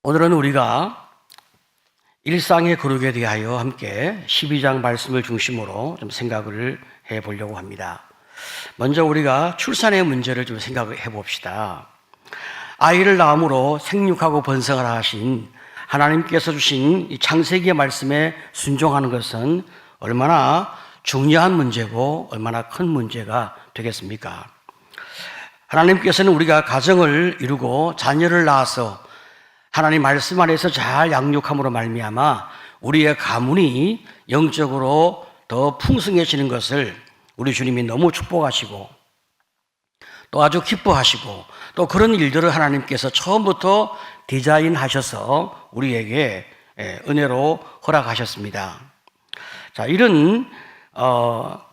오늘은 우리가 일상의 거룩에 대하여 함께 12장 말씀을 중심으로 좀 생각을 해 보려고 합니다. 먼저 우리가 출산의 문제를 좀 생각해 봅시다. 아이를 낳음으로 생육하고 번성을 하신 하나님께서 주신 이 창세기의 말씀에 순종하는 것은 얼마나 중요한 문제고 얼마나 큰 문제가 되겠습니까? 하나님께서는 우리가 가정을 이루고 자녀를 낳아서 하나님 말씀 안에서 잘 양육함으로 말미암아 우리의 가문이 영적으로 더 풍성해지는 것을 우리 주님이 너무 축복하시고 또 아주 기뻐하시고 또 그런 일들을 하나님께서 처음부터 디자인하셔서 우리에게 은혜로 허락하셨습니다. 자, 이런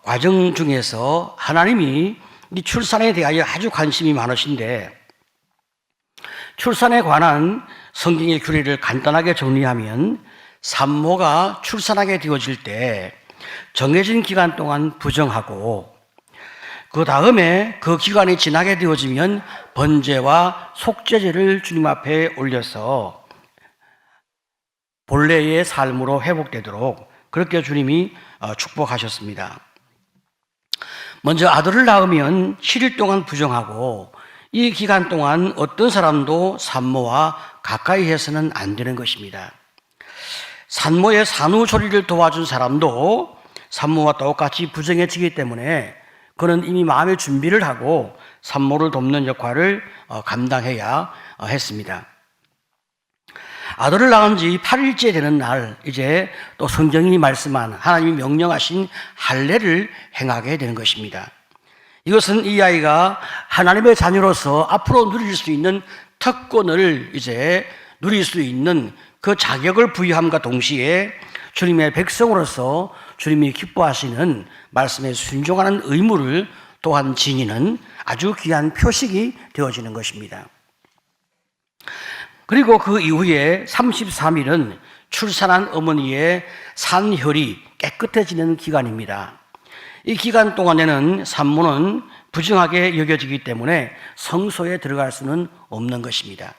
과정 중에서 하나님이 이 출산에 대하여 아주 관심이 많으신데 출산에 관한 성경의 규례를 간단하게 정리하면 산모가 출산하게 되어질 때 정해진 기간 동안 부정하고 그 다음에 그 기간이 지나게 되어지면 번제와 속죄제를 주님 앞에 올려서 본래의 삶으로 회복되도록 그렇게 주님이 축복하셨습니다. 먼저 아들을 낳으면 7일 동안 부정하고 이 기간 동안 어떤 사람도 산모와 가까이 해서는 안 되는 것입니다. 산모의 산후조리를 도와준 사람도 산모와 똑같이 부정해지기 때문에 그는 이미 마음의 준비를 하고 산모를 돕는 역할을 감당해야 했습니다. 아들을 낳은 지 8일째 되는 날 이제 또 성경이 말씀한 하나님이 명령하신 할례를 행하게 되는 것입니다. 이것은 이 아이가 하나님의 자녀로서 앞으로 누릴 수 있는 특권을 이제 누릴 수 있는 그 자격을 부여함과 동시에 주님의 백성으로서 주님이 기뻐하시는 말씀에 순종하는 의무를 또한 지니는 아주 귀한 표식이 되어지는 것입니다. 그리고 그 이후에 33일은 출산한 어머니의 산혈이 깨끗해지는 기간입니다. 이 기간 동안에는 산모는 부정하게 여겨지기 때문에 성소에 들어갈 수는 없는 것입니다.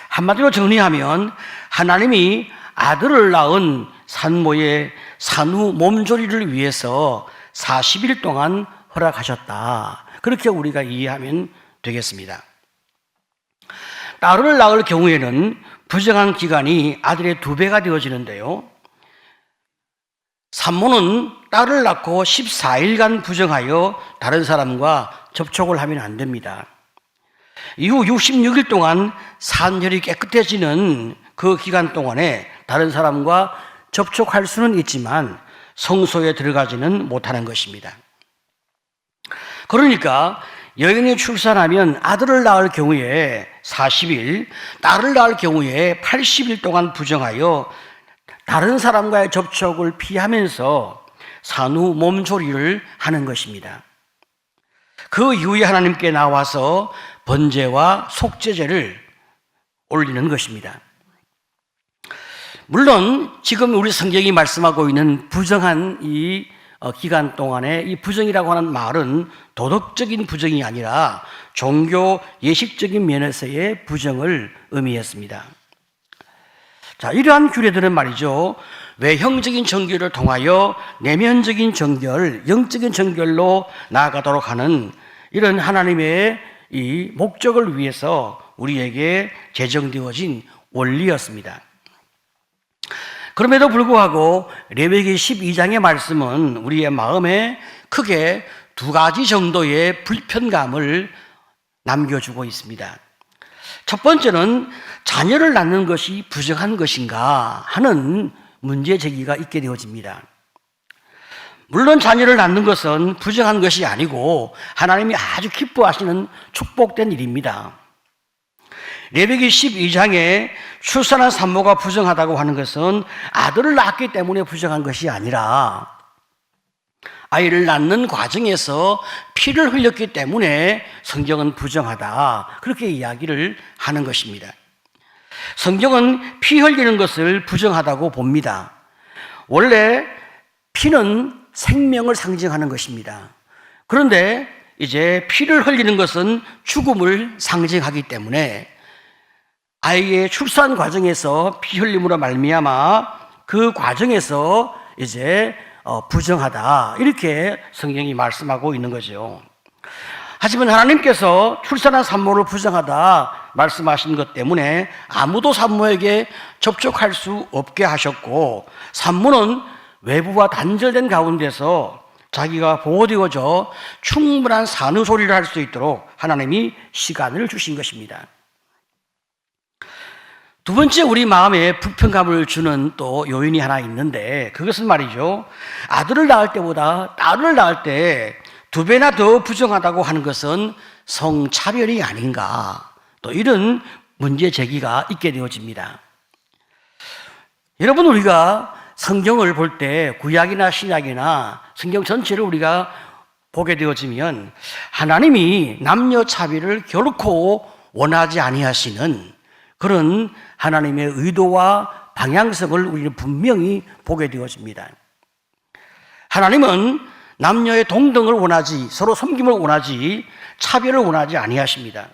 한마디로 정리하면 하나님이 아들을 낳은 산모의 산후 몸조리를 위해서 40일 동안 허락하셨다. 그렇게 우리가 이해하면 되겠습니다. 딸을 낳을 경우에는 부정한 기간이 아들의 2배가 되어지는데요. 산모는 딸을 낳고 14일간 부정하여 다른 사람과 접촉을 하면 안 됩니다. 이후 66일 동안 산혈이 깨끗해지는 그 기간 동안에 다른 사람과 접촉할 수는 있지만 성소에 들어가지는 못하는 것입니다. 그러니까 여인이 출산하면 아들을 낳을 경우에 40일, 딸을 낳을 경우에 80일 동안 부정하여 다른 사람과의 접촉을 피하면서 산후 몸조리를 하는 것입니다. 그 이후에 하나님께 나와서 번제와 속죄제를 올리는 것입니다. 물론 지금 우리 성경이 말씀하고 있는 부정한 이 기간 동안에 이 부정이라고 하는 말은 도덕적인 부정이 아니라 종교 예식적인 면에서의 부정을 의미했습니다. 자, 이러한 규례들은 말이죠, 외형적인 정결을 통하여 내면적인 정결, 영적인 정결로 나아가도록 하는 이런 하나님의 이 목적을 위해서 우리에게 제정되어진 원리였습니다. 그럼에도 불구하고 레위기 12장의 말씀은 우리의 마음에 크게 2가지 정도의 불편감을 남겨주고 있습니다. 첫 번째는 자녀를 낳는 것이 부정한 것인가 하는 문제 제기가 있게 되어집니다. 물론 자녀를 낳는 것은 부정한 것이 아니고 하나님이 아주 기뻐하시는 축복된 일입니다. 레위기 12장에 출산한 산모가 부정하다고 하는 것은 아들을 낳았기 때문에 부정한 것이 아니라 아이를 낳는 과정에서 피를 흘렸기 때문에 성경은 부정하다, 그렇게 이야기를 하는 것입니다. 성경은 피 흘리는 것을 부정하다고 봅니다. 원래 피는 생명을 상징하는 것입니다. 그런데 이제 피를 흘리는 것은 죽음을 상징하기 때문에 아이의 출산 과정에서 피 흘림으로 말미암아 그 과정에서 이제 부정하다, 이렇게 성경이 말씀하고 있는 거죠. 하지만 하나님께서 출산한 산모를 부정하다 말씀하신 것 때문에 아무도 산모에게 접촉할 수 없게 하셨고, 산모는 외부와 단절된 가운데서 자기가 보호되어져 충분한 산후조리를 할 수 있도록 하나님이 시간을 주신 것입니다. 두 번째, 우리 마음에 불편감을 주는 또 요인이 하나 있는데, 그것은 말이죠, 아들을 낳을 때보다 딸을 낳을 때 2배나 더 부정하다고 하는 것은 성차별이 아닌가, 또 이런 문제 제기가 있게 되어집니다. 여러분, 우리가 성경을 볼 때 구약이나 신약이나 성경 전체를 우리가 보게 되어지면 하나님이 남녀 차별을 결코 원하지 아니하시는 그런 하나님의 의도와 방향성을 우리는 분명히 보게 되어집니다. 하나님은 남녀의 동등을 원하지, 서로 섬김을 원하지 차별을 원하지 아니하십니다.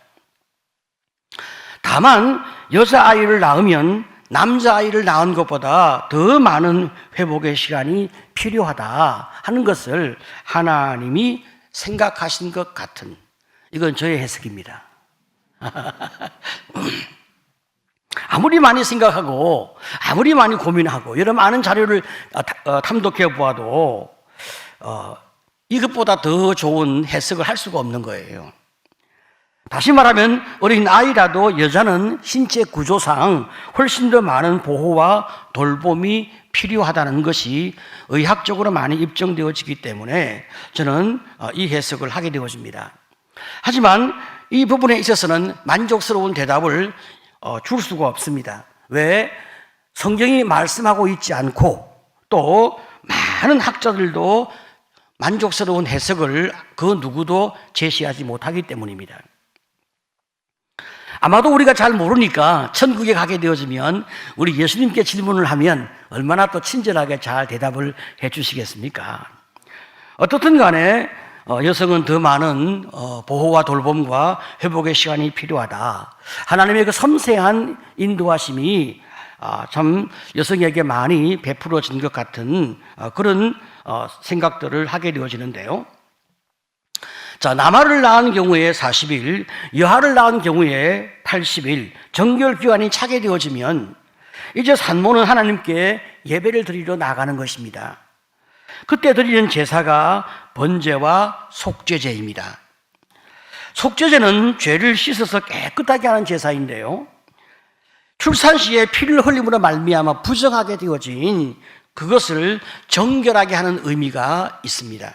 다만 여자아이를 낳으면 남자아이를 낳은 것보다 더 많은 회복의 시간이 필요하다 하는 것을 하나님이 생각하신 것 같은, 이건 저의 해석입니다. 아무리 많이 생각하고 아무리 많이 고민하고 여러 많은 자료를 탐독해 보아도 이것보다 더 좋은 해석을 할 수가 없는 거예요. 다시 말하면 어린 아이라도 여자는 신체 구조상 훨씬 더 많은 보호와 돌봄이 필요하다는 것이 의학적으로 많이 입증되어지기 때문에 저는 이 해석을 하게 되어집니다. 하지만 이 부분에 있어서는 만족스러운 대답을 줄 수가 없습니다. 왜? 성경이 말씀하고 있지 않고 또 많은 학자들도 만족스러운 해석을 그 누구도 제시하지 못하기 때문입니다. 아마도 우리가 잘 모르니까 천국에 가게 되어지면 우리 예수님께 질문을 하면 얼마나 또 친절하게 잘 대답을 해 주시겠습니까? 어떻든 간에 여성은 더 많은 보호와 돌봄과 회복의 시간이 필요하다. 하나님의 그 섬세한 인도하심이 참 여성에게 많이 베풀어진 것 같은 그런 생각들을 하게 되어지는데요. 자, 남아를 낳은 경우에 40일, 여아를 낳은 경우에 80일, 정결기간이 차게 되어지면 이제 산모는 하나님께 예배를 드리러 나가는 것입니다. 그때 드리는 제사가 번제와 속죄제입니다. 속죄제는 죄를 씻어서 깨끗하게 하는 제사인데요, 출산 시에 피를 흘림으로 말미암아 부정하게 되어진 그것을 정결하게 하는 의미가 있습니다.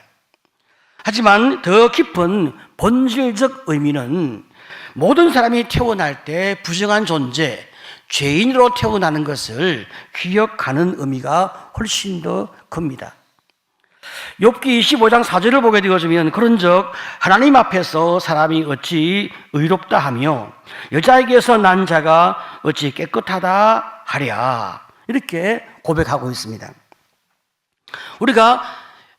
하지만 더 깊은 본질적 의미는 모든 사람이 태어날 때 부정한 존재, 죄인으로 태어나는 것을 기억하는 의미가 훨씬 더 큽니다. 욥기 25장 4절을 보게 되어지면 그런즉 하나님 앞에서 사람이 어찌 의롭다 하며 여자에게서 난 자가 어찌 깨끗하다 하랴, 이렇게 고백하고 있습니다. 우리가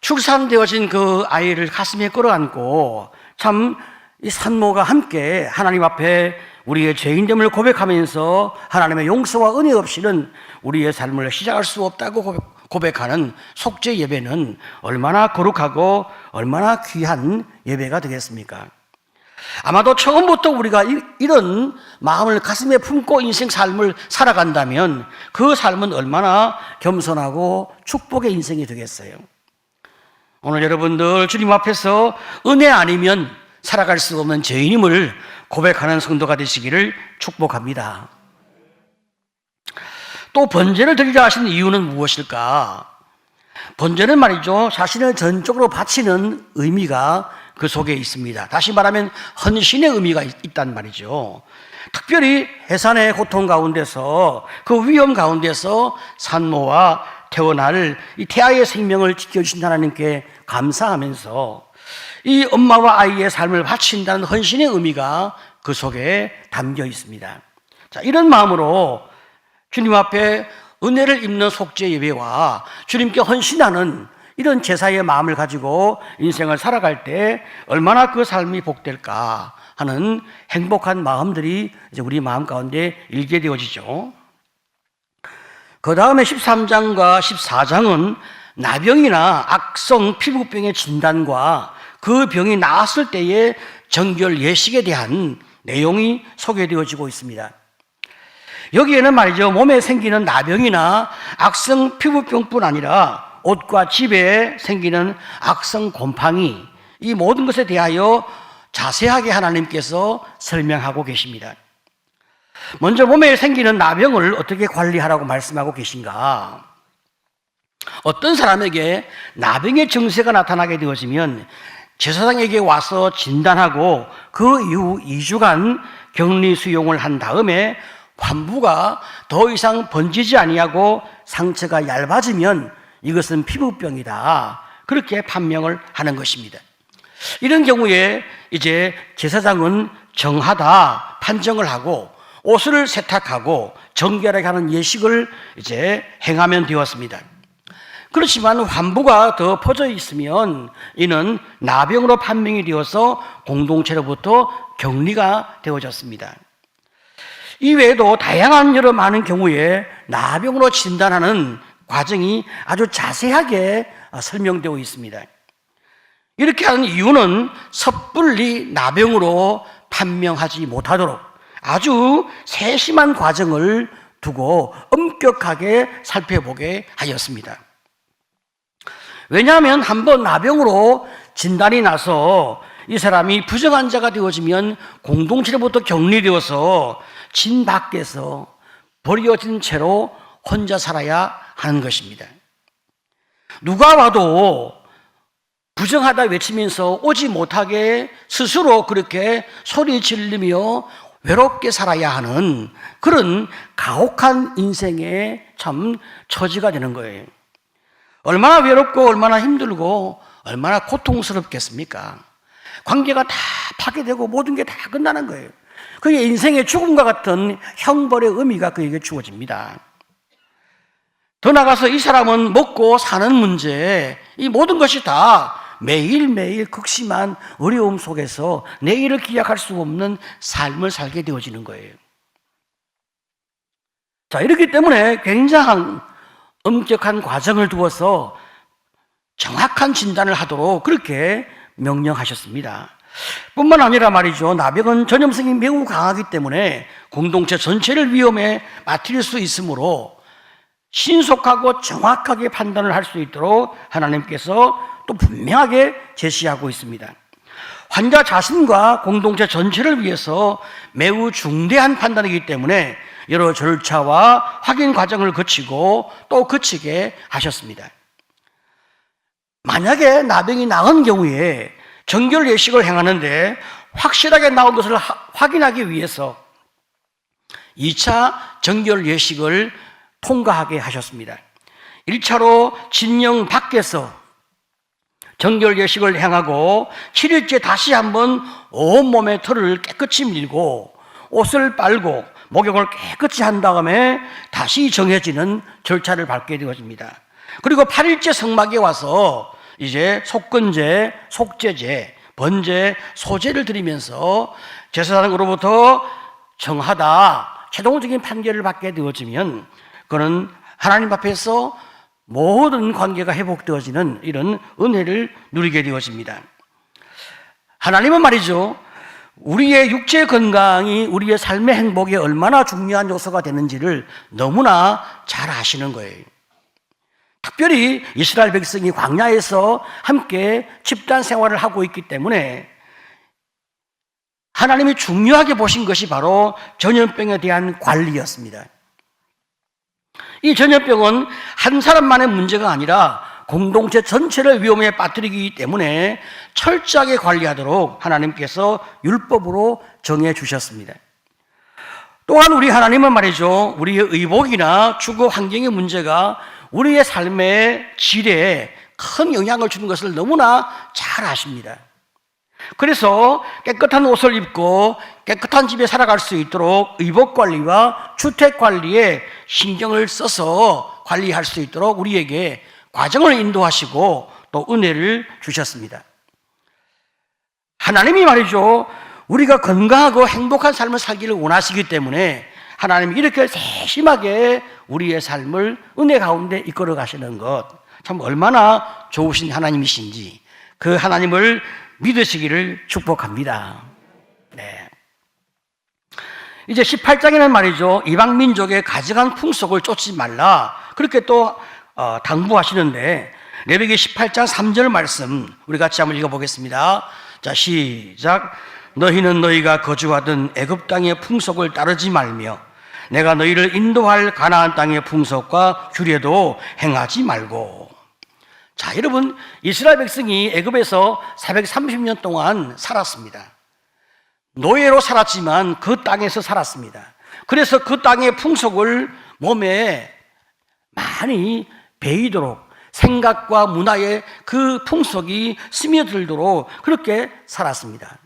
출산되어진 그 아이를 가슴에 끌어안고 참 이 산모가 함께 하나님 앞에 우리의 죄인됨을 고백하면서 하나님의 용서와 은혜 없이는 우리의 삶을 시작할 수 없다고 고백하는 속죄 예배는 얼마나 거룩하고 얼마나 귀한 예배가 되겠습니까? 아마도 처음부터 우리가 이런 마음을 가슴에 품고 인생 삶을 살아간다면 그 삶은 얼마나 겸손하고 축복의 인생이 되겠어요. 오늘 여러분들 주님 앞에서 은혜 아니면 살아갈 수 없는 죄인임을 고백하는 성도가 되시기를 축복합니다. 또 번제를 드리려 하신 이유는 무엇일까? 번제는 말이죠, 자신을 전적으로 바치는 의미가 그 속에 있습니다. 다시 말하면 헌신의 의미가 있단 말이죠. 특별히 해산의 고통 가운데서, 그 위험 가운데서 산모와 태어날 이 태아의 생명을 지켜주신 하나님께 감사하면서 이 엄마와 아이의 삶을 바친다는 헌신의 의미가 그 속에 담겨 있습니다. 자, 이런 마음으로 주님 앞에 은혜를 입는 속죄 예배와 주님께 헌신하는 이런 제사의 마음을 가지고 인생을 살아갈 때 얼마나 그 삶이 복될까 하는 행복한 마음들이 이제 우리 마음 가운데 일게 되어지죠. 그 다음에 13장과 14장은 나병이나 악성 피부병의 진단과 그 병이 나았을 때의 정결 예식에 대한 내용이 소개되어지고 있습니다. 여기에는 말이죠, 몸에 생기는 나병이나 악성 피부병뿐 아니라 옷과 집에 생기는 악성 곰팡이, 이 모든 것에 대하여 자세하게 하나님께서 설명하고 계십니다. 먼저 몸에 생기는 나병을 어떻게 관리하라고 말씀하고 계신가? 어떤 사람에게 나병의 증세가 나타나게 되어지면 제사장에게 와서 진단하고 그 이후 2주간 격리 수용을 한 다음에 환부가 더 이상 번지지 아니하고 상처가 얇아지면 이것은 피부병이다, 그렇게 판명을 하는 것입니다. 이런 경우에 이제 제사장은 정하다 판정을 하고 옷을 세탁하고 정결하게 하는 예식을 이제 행하면 되었습니다. 그렇지만 환부가 더 퍼져 있으면 이는 나병으로 판명이 되어서 공동체로부터 격리가 되어졌습니다. 이외에도 다양한 여러 많은 경우에 나병으로 진단하는 과정이 아주 자세하게 설명되어 있습니다. 이렇게 하는 이유는 섣불리 나병으로 판명하지 못하도록 아주 세심한 과정을 두고 엄격하게 살펴보게 하였습니다. 왜냐하면 한번 나병으로 진단이 나서 이 사람이 부정환자가 되어지면 공동체로부터 격리되어서 진 밖에서 버려진 채로 혼자 살아야 하는 것입니다. 누가 와도 부정하다 외치면서 오지 못하게 스스로 그렇게 소리 지르며 외롭게 살아야 하는 그런 가혹한 인생의 참 처지가 되는 거예요. 얼마나 외롭고 얼마나 힘들고 얼마나 고통스럽겠습니까? 관계가 다 파괴되고 모든 게 다 끝나는 거예요. 그게 인생의 죽음과 같은 형벌의 의미가 그에게 주어집니다. 더 나아가서 이 사람은 먹고 사는 문제, 이 모든 것이 다 매일매일 극심한 어려움 속에서 내일을 기약할 수 없는 삶을 살게 되어지는 거예요. 자, 이렇기 때문에 굉장한 엄격한 과정을 두어서 정확한 진단을 하도록 그렇게 명령하셨습니다. 뿐만 아니라 말이죠, 나병은 전염성이 매우 강하기 때문에 공동체 전체를 위험에 빠뜨릴 수 있으므로 신속하고 정확하게 판단을 할 수 있도록 하나님께서 또 분명하게 제시하고 있습니다. 환자 자신과 공동체 전체를 위해서 매우 중대한 판단이기 때문에 여러 절차와 확인 과정을 거치고 또 거치게 하셨습니다. 만약에 나병이 나은 경우에 정결 예식을 행하는데 확실하게 나온 것을 확인하기 위해서 2차 정결 예식을 통과하게 하셨습니다. 1차로 진영 밖에서 정결 예식을 행하고 7일째 다시 한번 온몸의 털을 깨끗이 밀고 옷을 빨고 목욕을 깨끗이 한 다음에 다시 정해지는 절차를 밟게 되어집니다. 그리고 8일째 성막에 와서 이제 속건제, 속죄제, 번제, 소제를 드리면서 제사장으로부터 정하다 최종적인 판결을 받게 되어지면 그는 하나님 앞에서 모든 관계가 회복되어지는 이런 은혜를 누리게 되어집니다. 하나님은 말이죠, 우리의 육체 건강이 우리의 삶의 행복에 얼마나 중요한 요소가 되는지를 너무나 잘 아시는 거예요. 특별히 이스라엘 백성이 광야에서 함께 집단 생활을 하고 있기 때문에 하나님이 중요하게 보신 것이 바로 전염병에 대한 관리였습니다. 이 전염병은 한 사람만의 문제가 아니라 공동체 전체를 위험에 빠뜨리기 때문에 철저하게 관리하도록 하나님께서 율법으로 정해 주셨습니다. 또한 우리 하나님은 말이죠, 우리의 의복이나 주거 환경의 문제가 우리의 삶의 질에 큰 영향을 주는 것을 너무나 잘 아십니다. 그래서 깨끗한 옷을 입고 깨끗한 집에 살아갈 수 있도록 의복 관리와 주택 관리에 신경을 써서 관리할 수 있도록 우리에게 과정을 인도하시고 또 은혜를 주셨습니다. 하나님이 말이죠, 우리가 건강하고 행복한 삶을 살기를 원하시기 때문에 하나님이 이렇게 세심하게 우리의 삶을 은혜 가운데 이끌어 가시는 것, 참 얼마나 좋으신 하나님이신지 그 하나님을 믿으시기를 축복합니다. 네. 이제 18장에는 말이죠, 이방 민족의 가증한 풍속을 쫓지 말라 그렇게 또 당부하시는데, 레위기 18장 3절 말씀 우리 같이 한번 읽어보겠습니다. 자, 시작. 너희는 너희가 거주하던 애굽 땅의 풍속을 따르지 말며 내가 너희를 인도할 가나안 땅의 풍속과 규례도 행하지 말고. 자, 여러분, 이스라엘 백성이 애굽에서 430년 동안 살았습니다. 노예로 살았지만 그 땅에서 살았습니다. 그래서 그 땅의 풍속을 몸에 많이 배이도록, 생각과 문화의 그 풍속이 스며들도록 그렇게 살았습니다.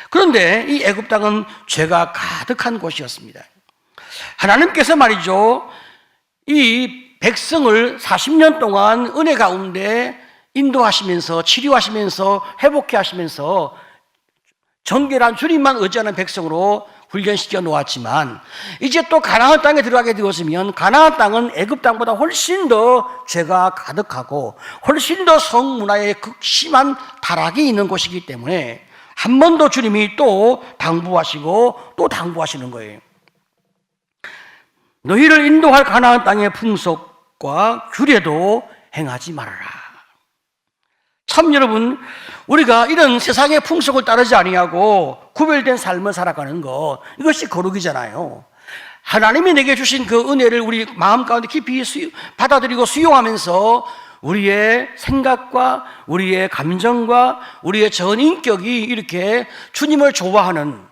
그런데 이 애굽 땅은 죄가 가득한 곳이었습니다. 하나님께서 말이죠, 이 백성을 40년 동안 은혜 가운데 인도하시면서 치료하시면서 회복해 하시면서 정결한 주님만 의지하는 백성으로 훈련시켜 놓았지만, 이제 또 가나안 땅에 들어가게 되었으면 가나안 땅은 애굽 땅보다 훨씬 더 죄가 가득하고 훨씬 더 성문화의 극심한 타락이 있는 곳이기 때문에 한 번 더 주님이 또 당부하시고 또 당부하시는 거예요. 너희를 인도할 가나안 땅의 풍속과 규례도 행하지 말아라. 참 여러분, 우리가 이런 세상의 풍속을 따르지 아니하고 구별된 삶을 살아가는 것, 이것이 거룩이잖아요. 하나님이 내게 주신 그 은혜를 우리 마음 가운데 깊이 받아들이고 수용하면서 우리의 생각과 우리의 감정과 우리의 전 인격이 이렇게 주님을 좋아하는,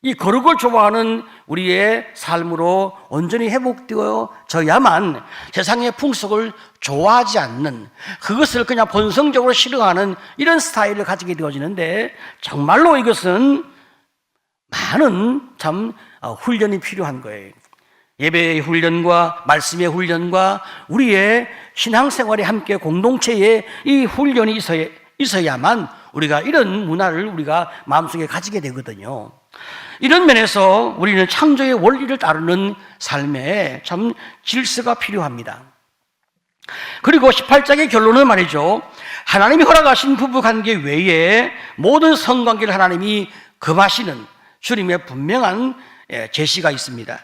이 거룩을 좋아하는 우리의 삶으로 온전히 회복되어져야만 세상의 풍속을 좋아하지 않는, 그것을 그냥 본성적으로 싫어하는 이런 스타일을 가지게 되어지는데, 정말로 이것은 많은 참 훈련이 필요한 거예요. 예배의 훈련과 말씀의 훈련과 우리의 신앙생활에 함께 공동체의 이 훈련이 있어야만 우리가 이런 문화를 우리가 마음속에 가지게 되거든요. 이런 면에서 우리는 창조의 원리를 따르는 삶에 참 질서가 필요합니다. 그리고 18장의 결론은 말이죠, 하나님이 허락하신 부부관계 외에 모든 성관계를 하나님이 금하시는 주님의 분명한 제시가 있습니다.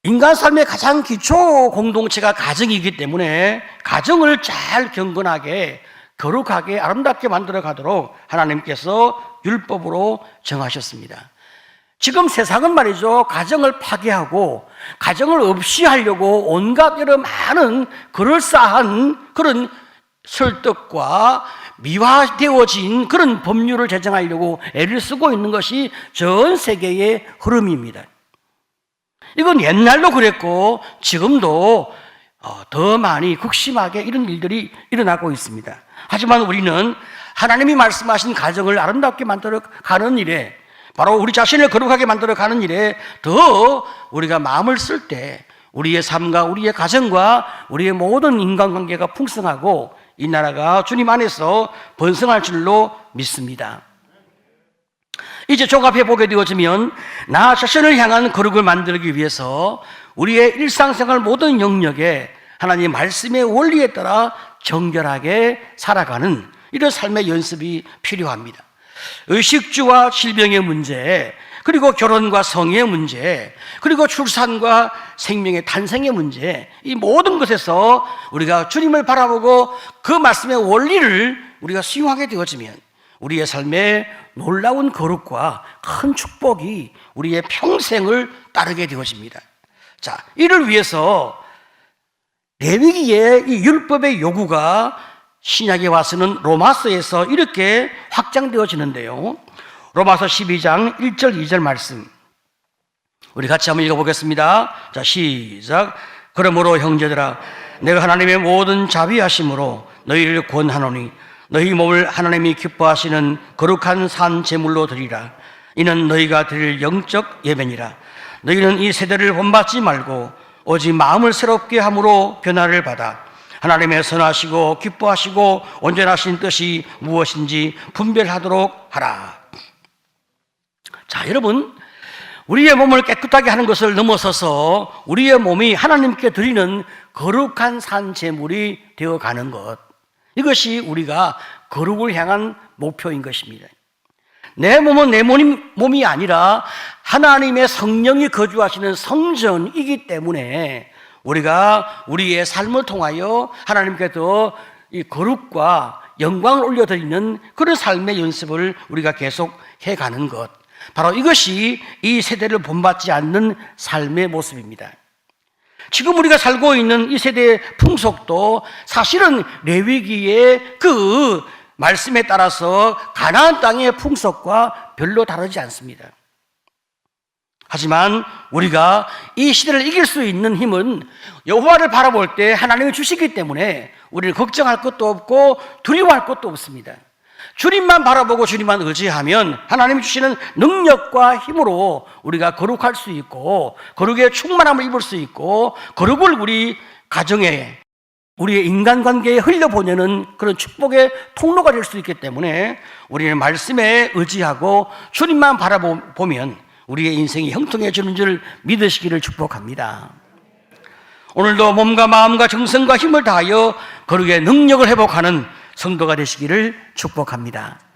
인간 삶의 가장 기초 공동체가 가정이기 때문에 가정을 잘 경건하게 거룩하게 아름답게 만들어 가도록 하나님께서 율법으로 정하셨습니다. 지금 세상은 말이죠, 가정을 파괴하고 가정을 없이 하려고 온갖 여러 많은 그럴싸한 그런 설득과 미화되어진 그런 법률을 제정하려고 애를 쓰고 있는 것이 전 세계의 흐름입니다. 이건 옛날도 그랬고 지금도 더 많이 극심하게 이런 일들이 일어나고 있습니다. 하지만 우리는 하나님이 말씀하신 가정을 아름답게 만들어 가는 일에, 바로 우리 자신을 거룩하게 만들어 가는 일에 더 우리가 마음을 쓸 때 우리의 삶과 우리의 가정과 우리의 모든 인간관계가 풍성하고 이 나라가 주님 안에서 번성할 줄로 믿습니다. 이제 종합해 보게 되어지면 나 자신을 향한 거룩을 만들기 위해서 우리의 일상생활 모든 영역에 하나님의 말씀의 원리에 따라 정결하게 살아가는 이런 삶의 연습이 필요합니다. 의식주와 질병의 문제, 그리고 결혼과 성의 문제, 그리고 출산과 생명의 탄생의 문제, 이 모든 것에서 우리가 주님을 바라보고 그 말씀의 원리를 우리가 수용하게 되어지면 우리의 삶에 놀라운 거룩과 큰 축복이 우리의 평생을 따르게 되어집니다. 자, 이를 위해서 레위기의 이 율법의 요구가 신약에 와서는 로마서에서 이렇게 확장되어지는데요. 로마서 12장 1절 2절 말씀 우리 같이 한번 읽어보겠습니다. 자, 시작. 그러므로 형제들아, 내가 하나님의 모든 자비하심으로 너희를 권하노니 너희 몸을 하나님이 기뻐하시는 거룩한 산 제물로 드리라. 이는 너희가 드릴 영적 예배니라. 너희는 이 세대를 본받지 말고 오직 마음을 새롭게 함으로 변화를 받아 하나님의 선하시고 기뻐하시고 온전하신 뜻이 무엇인지 분별하도록 하라. 자, 여러분, 우리의 몸을 깨끗하게 하는 것을 넘어서서 우리의 몸이 하나님께 드리는 거룩한 산 제물이 되어가는 것, 이것이 우리가 거룩을 향한 목표인 것입니다. 내 몸은 내 몸이 아니라 하나님의 성령이 거주하시는 성전이기 때문에 우리가 우리의 삶을 통하여 하나님께 더 이 거룩과 영광을 올려드리는 그런 삶의 연습을 우리가 계속 해가는 것, 바로 이것이 이 세대를 본받지 않는 삶의 모습입니다. 지금 우리가 살고 있는 이 세대의 풍속도 사실은 레위기의 그 말씀에 따라서 가나안 땅의 풍속과 별로 다르지 않습니다. 하지만 우리가 이 시대를 이길 수 있는 힘은 여호와를 바라볼 때 하나님이 주시기 때문에 우리는 걱정할 것도 없고 두려워할 것도 없습니다. 주님만 바라보고 주님만 의지하면 하나님이 주시는 능력과 힘으로 우리가 거룩할 수 있고 거룩의 충만함을 입을 수 있고 거룩을 우리 가정에, 우리의 인간관계에 흘려보내는 그런 축복의 통로가 될 수 있기 때문에 우리는 말씀에 의지하고 주님만 바라보면 우리의 인생이 형통해지는 줄 믿으시기를 축복합니다. 오늘도 몸과 마음과 정성과 힘을 다하여 거룩의 능력을 회복하는 성도가 되시기를 축복합니다.